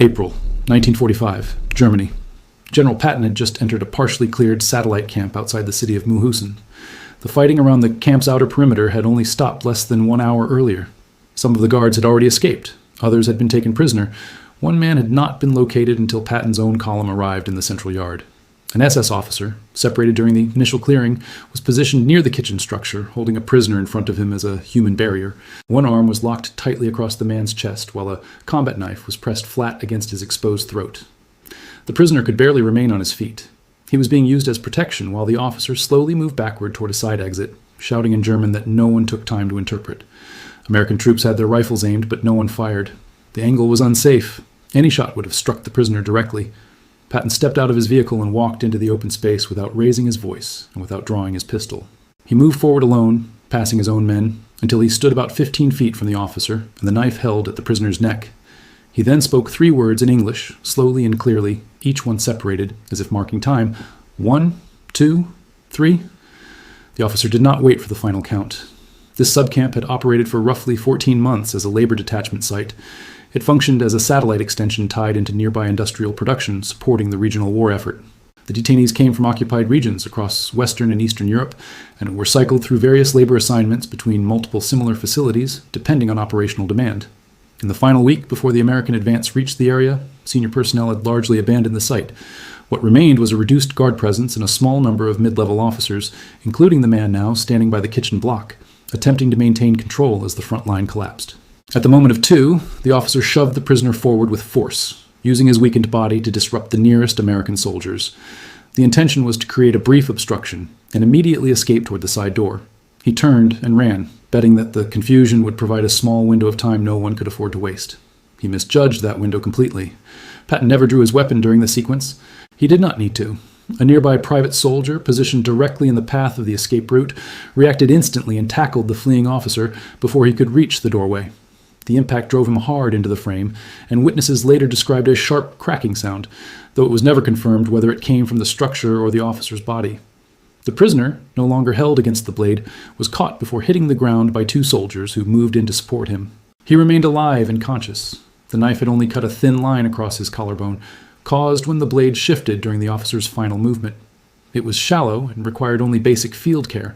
April 1945, Germany. General Patton had just entered a partially cleared satellite camp outside the city of Mühlhausen. The fighting around the camp's outer perimeter had only stopped less than 1 hour earlier. Some of the guards had already escaped. Others had been taken prisoner. One man had not been located until Patton's own column arrived in the central yard. An SS officer, separated during the initial clearing, was positioned near the kitchen structure, holding a prisoner in front of him as a human barrier. One arm was locked tightly across the man's chest, while a combat knife was pressed flat against his exposed throat. The prisoner could barely remain on his feet. He was being used as protection while the officer slowly moved backward toward a side exit, shouting in German that no one took time to interpret. American troops had their rifles aimed, but no one fired. The angle was unsafe. Any shot would have struck the prisoner directly. Patton stepped out of his vehicle and walked into the open space without raising his voice and without drawing his pistol. He moved forward alone, passing his own men, until he stood about 15 feet from the officer and the knife held at the prisoner's neck. He then spoke 3 words in English, slowly and clearly, each one separated, as if marking time. 1, 2, 3. The officer did not wait for the final count. This subcamp had operated for roughly 14 months as a labor detachment site. It functioned as a satellite extension tied into nearby industrial production, supporting the regional war effort. The detainees came from occupied regions across Western and Eastern Europe and were cycled through various labor assignments between multiple similar facilities, depending on operational demand. In the final week before the American advance reached the area, senior personnel had largely abandoned the site. What remained was a reduced guard presence and a small number of mid-level officers, including the man now standing by the kitchen block, attempting to maintain control as the front line collapsed. At the moment of 2, the officer shoved the prisoner forward with force, using his weakened body to disrupt the nearest American soldiers. The intention was to create a brief obstruction and immediately escape toward the side door. He turned and ran, betting that the confusion would provide a small window of time no one could afford to waste. He misjudged that window completely. Patton never drew his weapon during the sequence. He did not need to. A nearby private soldier, positioned directly in the path of the escape route, reacted instantly and tackled the fleeing officer before he could reach the doorway. The impact drove him hard into the frame, and witnesses later described a sharp cracking sound, though it was never confirmed whether it came from the structure or the officer's body. The prisoner, no longer held against the blade, was caught before hitting the ground by 2 soldiers who moved in to support him. He remained alive and conscious. The knife had only cut a thin line across his collarbone, caused when the blade shifted during the officer's final movement. It was shallow and required only basic field care.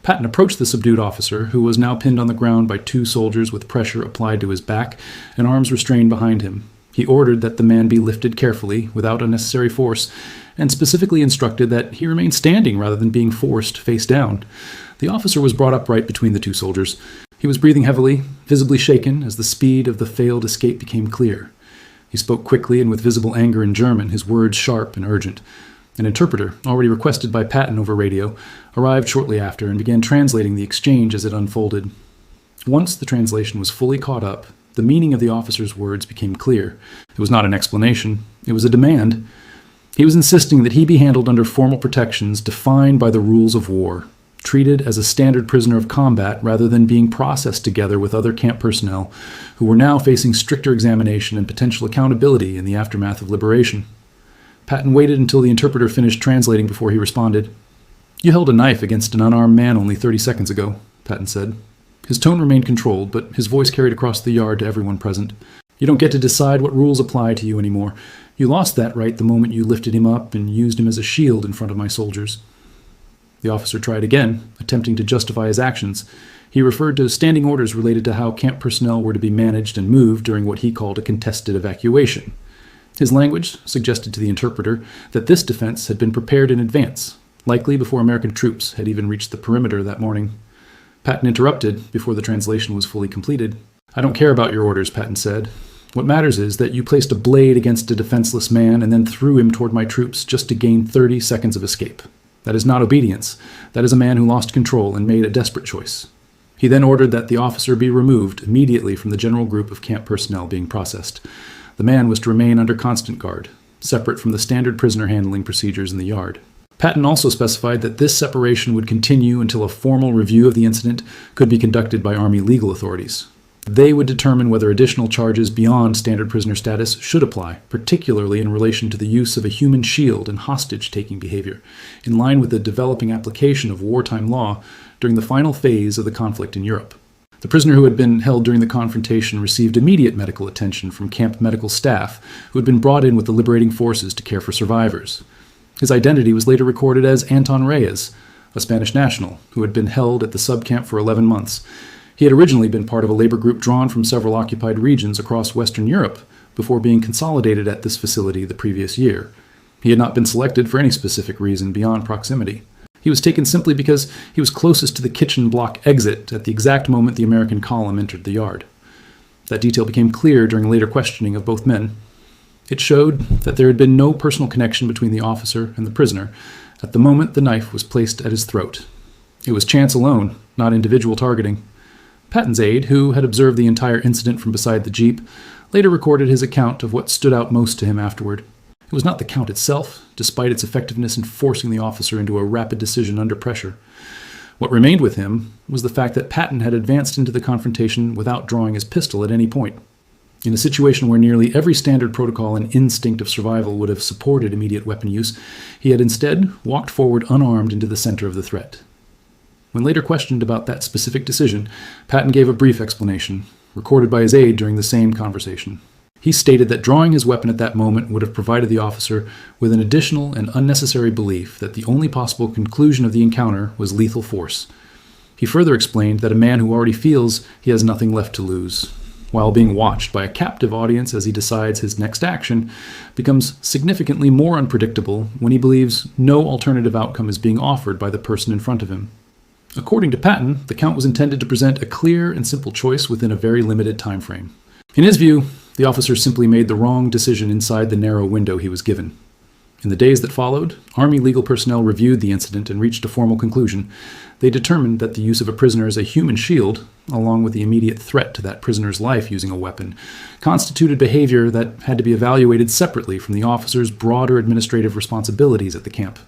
Patton approached the subdued officer, who was now pinned on the ground by 2 soldiers with pressure applied to his back and arms restrained behind him. He ordered that the man be lifted carefully, without unnecessary force, and specifically instructed that he remain standing rather than being forced face down. The officer was brought upright between the 2 soldiers. He was breathing heavily, visibly shaken, as the speed of the failed escape became clear. He spoke quickly and with visible anger in German, his words sharp and urgent. An interpreter, already requested by Patton over radio, arrived shortly after and began translating the exchange as it unfolded. Once the translation was fully caught up, the meaning of the officer's words became clear. It was not an explanation. It was a demand. He was insisting that he be handled under formal protections defined by the rules of war, treated as a standard prisoner of combat rather than being processed together with other camp personnel who were now facing stricter examination and potential accountability in the aftermath of liberation. Patton waited until the interpreter finished translating before he responded. "You held a knife against an unarmed man only 30 seconds ago," Patton said. His tone remained controlled, but his voice carried across the yard to everyone present. "You don't get to decide what rules apply to you anymore. You lost that right the moment you lifted him up and used him as a shield in front of my soldiers." The officer tried again, attempting to justify his actions. He referred to standing orders related to how camp personnel were to be managed and moved during what he called a contested evacuation. His language suggested to the interpreter that this defense had been prepared in advance, likely before American troops had even reached the perimeter that morning. Patton interrupted before the translation was fully completed. "I don't care about your orders," Patton said. "What matters is that you placed a blade against a defenseless man and then threw him toward my troops just to gain 30 seconds of escape. That is not obedience. That is a man who lost control and made a desperate choice." He then ordered that the officer be removed immediately from the general group of camp personnel being processed. The man was to remain under constant guard, separate from the standard prisoner handling procedures in the yard. Patton also specified that this separation would continue until a formal review of the incident could be conducted by Army legal authorities. They would determine whether additional charges beyond standard prisoner status should apply, particularly in relation to the use of a human shield and hostage-taking behavior, in line with the developing application of wartime law during the final phase of the conflict in Europe. The prisoner who had been held during the confrontation received immediate medical attention from camp medical staff who had been brought in with the liberating forces to care for survivors. His identity was later recorded as Anton Reyes, a Spanish national who had been held at the subcamp for 11 months. He had originally been part of a labor group drawn from several occupied regions across Western Europe before being consolidated at this facility the previous year. He had not been selected for any specific reason beyond proximity. He was taken simply because he was closest to the kitchen block exit at the exact moment the American column entered the yard. That detail became clear during later questioning of both men. It showed that there had been no personal connection between the officer and the prisoner at the moment the knife was placed at his throat. It was chance alone, not individual targeting. Patton's aide, who had observed the entire incident from beside the jeep, later recorded his account of what stood out most to him afterward. It was not the count itself, despite its effectiveness in forcing the officer into a rapid decision under pressure. What remained with him was the fact that Patton had advanced into the confrontation without drawing his pistol at any point. In a situation where nearly every standard protocol and instinct of survival would have supported immediate weapon use, he had instead walked forward unarmed into the center of the threat. When later questioned about that specific decision, Patton gave a brief explanation, recorded by his aide during the same conversation. He stated that drawing his weapon at that moment would have provided the officer with an additional and unnecessary belief that the only possible conclusion of the encounter was lethal force. He further explained that a man who already feels he has nothing left to lose, while being watched by a captive audience as he decides his next action, becomes significantly more unpredictable when he believes no alternative outcome is being offered by the person in front of him. According to Patton, the count was intended to present a clear and simple choice within a very limited time frame. In his view, the officer simply made the wrong decision inside the narrow window he was given. In the days that followed, Army legal personnel reviewed the incident and reached a formal conclusion. They determined that the use of a prisoner as a human shield, along with the immediate threat to that prisoner's life using a weapon, constituted behavior that had to be evaluated separately from the officer's broader administrative responsibilities at the camp.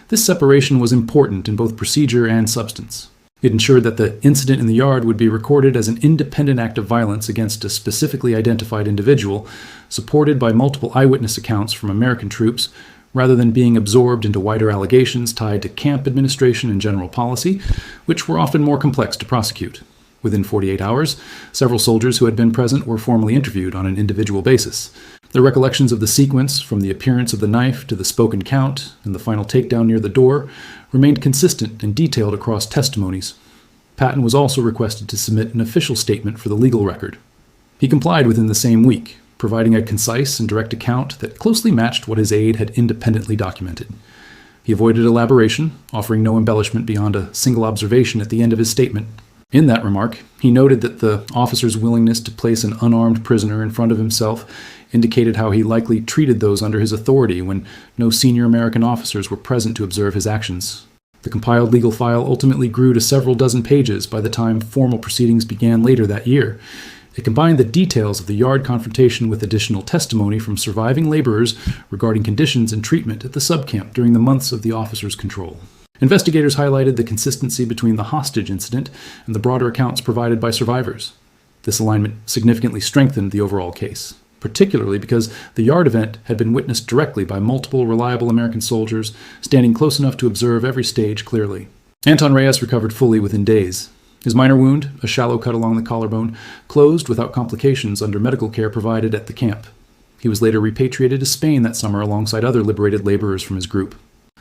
This separation was important in both procedure and substance. It ensured that the incident in the yard would be recorded as an independent act of violence against a specifically identified individual, supported by multiple eyewitness accounts from American troops, rather than being absorbed into wider allegations tied to camp administration and general policy, which were often more complex to prosecute. Within 48 hours, several soldiers who had been present were formally interviewed on an individual basis. Their recollections of the sequence, from the appearance of the knife to the spoken count and the final takedown near the door, remained consistent and detailed across testimonies. Patton was also requested to submit an official statement for the legal record. He complied within the same week, providing a concise and direct account that closely matched what his aide had independently documented. He avoided elaboration, offering no embellishment beyond a single observation at the end of his statement. In that remark, he noted that the officer's willingness to place an unarmed prisoner in front of himself indicated how he likely treated those under his authority when no senior American officers were present to observe his actions. The compiled legal file ultimately grew to several dozen pages by the time formal proceedings began later that year. It combined the details of the yard confrontation with additional testimony from surviving laborers regarding conditions and treatment at the subcamp during the months of the officer's control. Investigators highlighted the consistency between the hostage incident and the broader accounts provided by survivors. This alignment significantly strengthened the overall case, particularly because the yard event had been witnessed directly by multiple reliable American soldiers standing close enough to observe every stage clearly. Anton Reyes recovered fully within days. His minor wound, a shallow cut along the collarbone, closed without complications under medical care provided at the camp. He was later repatriated to Spain that summer alongside other liberated laborers from his group.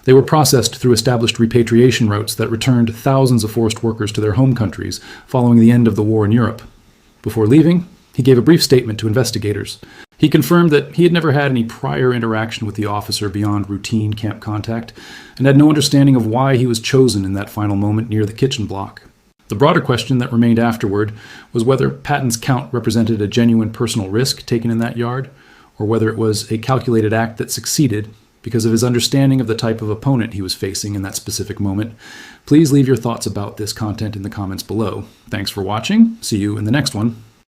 They were processed through established repatriation routes that returned thousands of forced workers to their home countries following the end of the war in Europe. Before leaving, he gave a brief statement to investigators. He confirmed that he had never had any prior interaction with the officer beyond routine camp contact and had no understanding of why he was chosen in that final moment near the kitchen block. The broader question that remained afterward was whether Patton's count represented a genuine personal risk taken in that yard, or whether it was a calculated act that succeeded because of his understanding of the type of opponent he was facing in that specific moment. Please leave your thoughts about this content in the comments below. Thanks for watching. See you in the next one.